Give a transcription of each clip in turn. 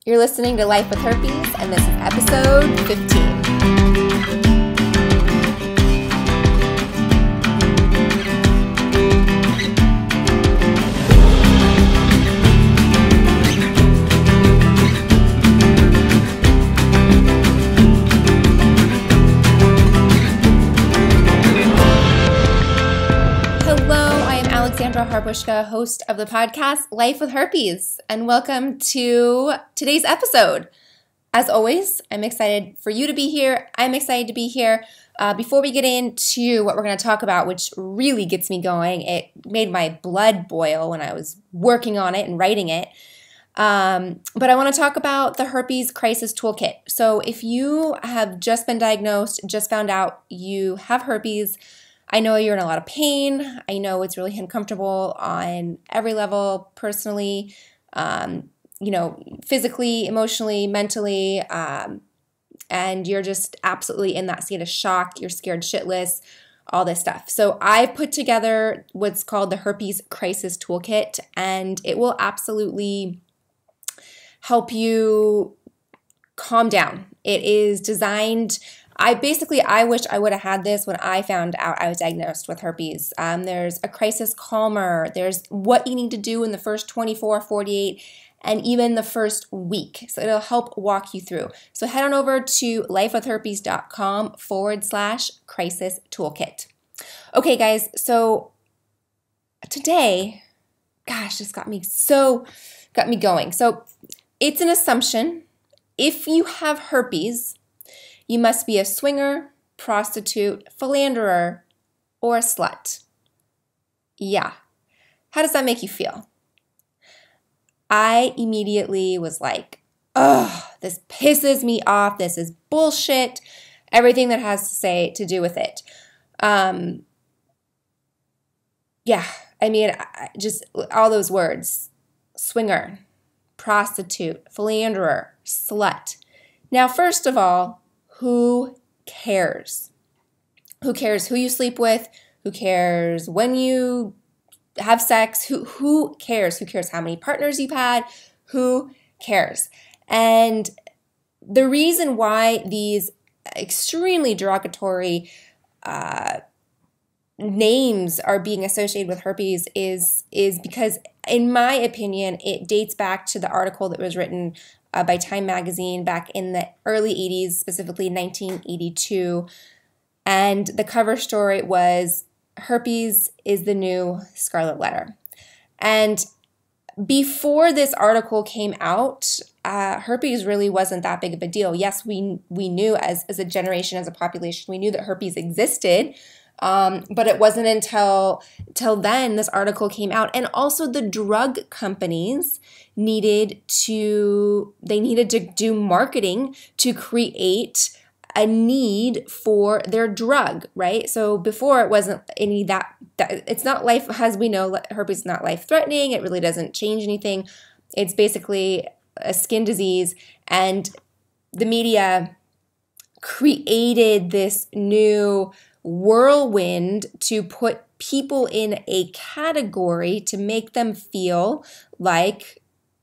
You're listening to Life with Herpes, and this is episode 15. Alexandra Harbushka, host of the podcast Life with Herpes, and welcome to today's episode. As always, I'm excited for you to be here. I'm excited to be here. Before we get into what we're going to talk about, which really gets me going, it made my blood boil when I was working on it and writing it. But I want to talk about the Herpes Crisis Toolkit. So if you have just been diagnosed, just found out you have herpes, I know you're in a lot of pain. I know it's really uncomfortable on every level, personally, physically, emotionally, mentally, and you're just absolutely in that state of shock. You're scared shitless, all this stuff. So I put together what's called the Herpes Crisis Toolkit, and it will absolutely help you calm down. It is designed... I wish I would have had this when I found out I was diagnosed with herpes. There's a crisis calmer. There's what you need to do in the first 24, 48, and even the first week. So it'll help walk you through. So head on over to lifewithherpes.com/crisis toolkit. Okay, guys, so today, gosh, this got me going. So it's an assumption. If you have herpes, you must be a swinger, prostitute, philanderer, or a slut. Yeah. How does that make you feel? I immediately was like, ugh, this pisses me off. This is bullshit. Everything that has to do with it. Just all those words. Swinger, prostitute, philanderer, slut. Now, first of all, who cares? Who cares who you sleep with? Who cares when you have sex? Who cares? Who cares how many partners you've had? Who cares? And the reason why these extremely derogatory names are being associated with herpes is because, in my opinion, it dates back to the article that was written by Time magazine back in the early 80s, specifically 1982. And the cover story was, "Herpes is the new scarlet letter." And before this article came out, herpes really wasn't that big of a deal. Yes, we knew as a generation, as a population, we knew that herpes existed. But it wasn't until then this article came out. And also the drug companies needed to do marketing to create a need for their drug, right? So before it wasn't any that it's not life, as we know, herpes is not life-threatening. It really doesn't change anything. It's basically a skin disease. And the media created this new whirlwind to put people in a category to make them feel like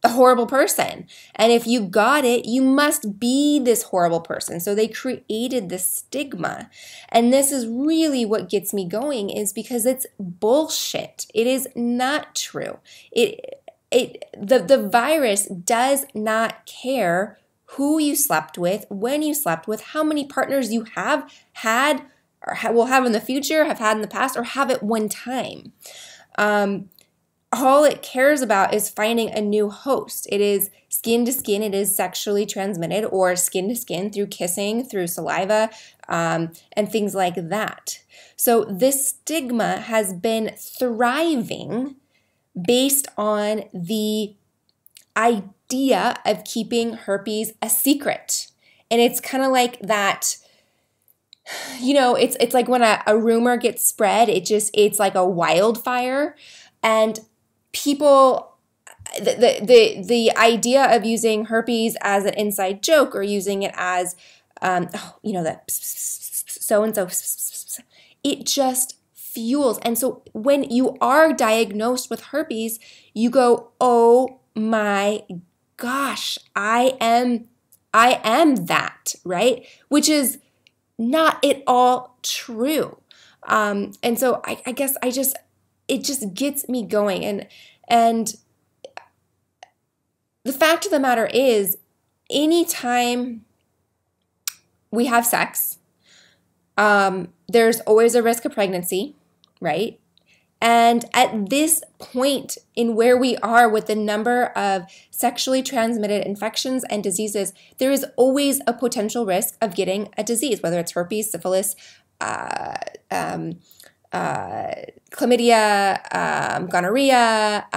a horrible person. And if you got it, you must be this horrible person. So they created this stigma. And this is really what gets me going, is because it's bullshit. It is not true. The virus does not care who you slept with, when you slept with, how many partners you have had, or will have in the future, have had in the past, or have at one time. All it cares about is finding a new host. It is skin to skin. It is sexually transmitted, or skin to skin through kissing, through saliva, and things like that. So this stigma has been thriving based on the idea of keeping herpes a secret. And it's kind of like that... it's like when a rumor gets spread, it's like a wildfire, and people, the idea of using herpes as an inside joke, or using it as, that so-and-so, it just fuels. And so when you are diagnosed with herpes, you go, oh my gosh, I am that, right? Which is not at all true. And so I guess it just gets me going. And the fact of the matter is, anytime we have sex, there's always a risk of pregnancy, right? And at this point in where we are with the number of sexually transmitted infections and diseases, there is always a potential risk of getting a disease, whether it's herpes, syphilis, chlamydia, gonorrhea,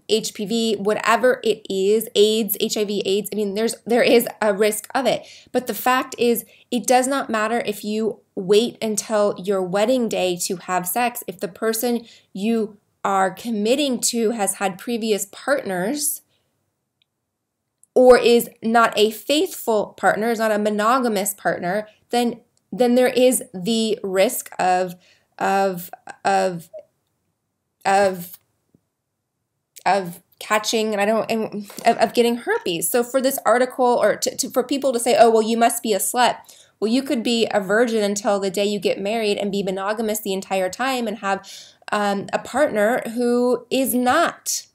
HPV, whatever it is, AIDS, HIV, AIDS. I mean, there is a risk of it. But the fact is, it does not matter if you wait until your wedding day to have sex. If the person you are committing to has had previous partners or is not a faithful partner, is not a monogamous partner, then there is the risk of catching, of getting herpes. So for this article, or for people to say, oh, well, you must be a slut. Well, you could be a virgin until the day you get married and be monogamous the entire time and have a partner who is not.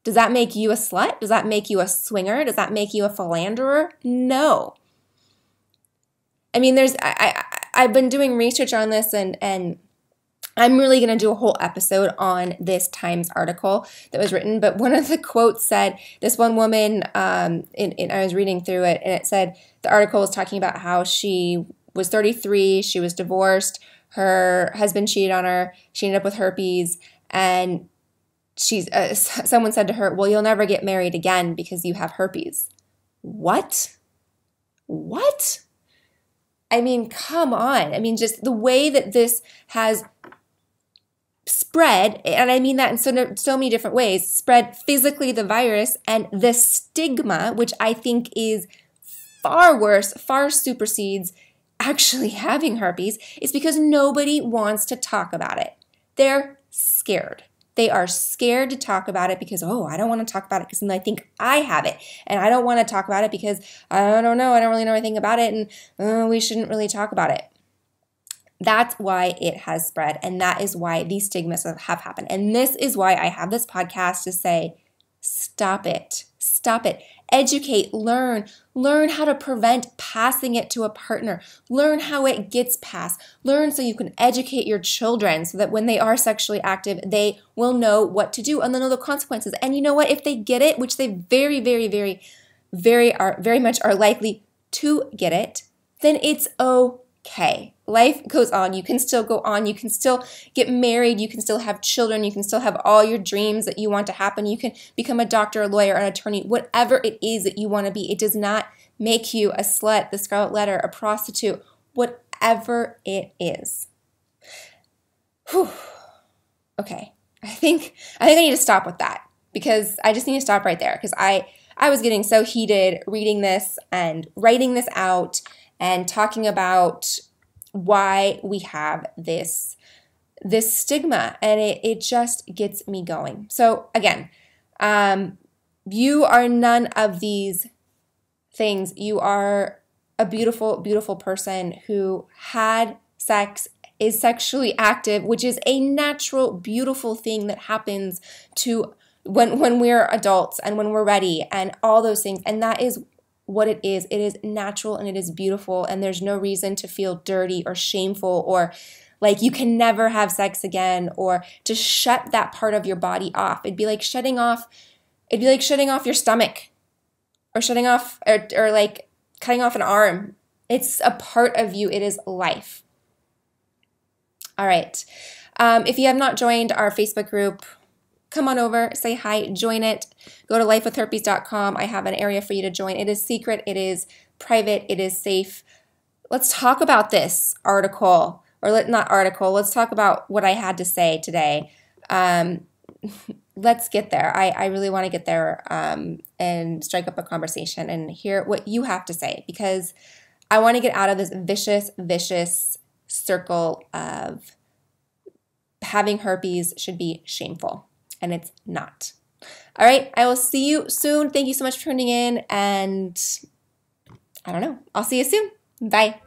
Does that make you a slut? Does that make you a swinger? Does that make you a philanderer? No. I mean, I've been doing research on this, and I'm really going to do a whole episode on this Times article that was written. But one of the quotes said, this one woman, I was reading through it, and it said, the article was talking about how she was 33, she was divorced, her husband cheated on her, she ended up with herpes, and someone said to her, well, you'll never get married again because you have herpes. What? I mean, come on. I mean, just the way that this has spread, and I mean that in so many different ways, spread physically the virus, and the stigma, which I think is far worse, far supersedes actually having herpes, is because nobody wants to talk about it. They're scared. They are scared to talk about it because, oh, I don't want to talk about it because then I think I have it. And I don't want to talk about it because I don't know, I don't really know anything about it, and we shouldn't really talk about it. That's why it has spread, and that is why these stigmas have happened. And this is why I have this podcast to say, stop it. Stop it. Educate, learn how to prevent passing it to a partner. Learn how it gets passed. Learn so you can educate your children so that when they are sexually active, they will know what to do and they'll know the consequences. And you know what? If they get it, which they very, very, very, very much are likely to get it, then it's okay. Life goes on. You can still go on. You can still get married. You can still have children. You can still have all your dreams that you want to happen. You can become a doctor, a lawyer, an attorney, whatever it is that you want to be. It does not make you a slut, the scarlet letter, a prostitute, whatever it is. Whew. Okay. I think I need to stop with that, because I just need to stop right there, because I was getting so heated reading this and writing this out and talking about why we have this stigma, and it just gets me going. So again, you are none of these things. You are a beautiful, beautiful person who had sex, is sexually active, which is a natural, beautiful thing that happens to when we're adults and when we're ready and all those things. And that is what it is. It is natural and it is beautiful, and there's no reason to feel dirty or shameful or like you can never have sex again, or to shut that part of your body off. It'd be like shutting off your stomach, or shutting off or like cutting off an arm. It's a part of you. It is life. All right. If you have not joined our Facebook group, come on over, say hi, join it. Go to lifewithherpes.com. I have an area for you to join. It is secret. It is private. It is safe. Let's talk about this article, or not article. Let's talk about what I had to say today. Let's get there. I really want to get there and strike up a conversation and hear what you have to say, because I want to get out of this vicious circle of having herpes should be shameful. And it's not. All right, I will see you soon. Thank you so much for tuning in, and I don't know. I'll see you soon. Bye.